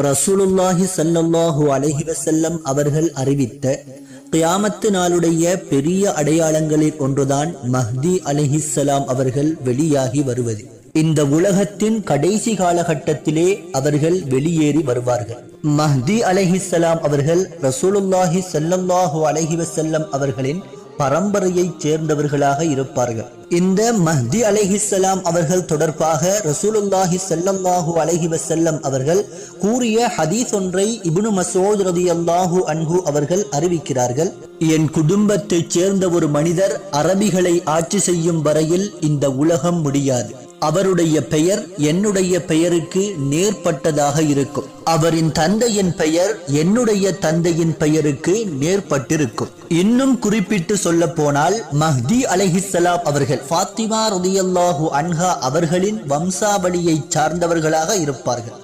ரசூலுல்லாஹி ஸல்லல்லாஹு அலைஹி வஸல்லம் அவர்கள் அறிவித்த கியாமத்து நாளுடைய பெரிய அடையாளங்களில் ஒன்றுதான் மஹ்தி அலைஹிஸ்ஸலாம் அவர்கள் வெளியாகி வருவது. இந்த உலகத்தின் கடைசி காலகட்டத்திலே அவர்கள் வெளியேறி வருவார்கள். மஹ்தி அலைஹிஸ்ஸலாம் அவர்கள் ரசூலுல்லாஹி ஸல்லல்லாஹு அலைஹி வஸல்லம் அவர்களின் பரம்பரையைச் சேர்ந்தவர்களாக இருப்பார்கள். இந்த மஹ்தி அலைஹிஸ்ஸலாம் அவர்கள் தொடர்பாக ரசூலுல்லாஹி ஸல்லல்லாஹு அலைஹி வஸல்லம் அவர்கள் கூறிய ஹதீஸ் ஒன்றை இப்னு மஸ்ஊத் ரலியல்லாஹு அன்ஹு அவர்கள் அறிவிக்கிறார்கள். என் குடும்பத்தைச் சேர்ந்த ஒரு மனிதர் அரபிகளை ஆட்சி செய்யும் வரையில் இந்த உலகம் முடியாது. அவருடைய பெயர் என்னுடைய பெயருக்கு நேர்பட்டதாக இருக்கும். அவரின் தந்தையின் பெயர் என்னுடைய தந்தையின் பெயருக்கு நேர்பட்டிருக்கும். இன்னும் குறிப்பிட்டு சொல்ல போனால் மஹ்தி அலைஹிஸ்ஸலாம் அவர்கள் ஃபாத்திமா ரலியல்லாஹு அன்ஹா அவர்களின் வம்சாவளியை சார்ந்தவர்களாக இருப்பார்கள்.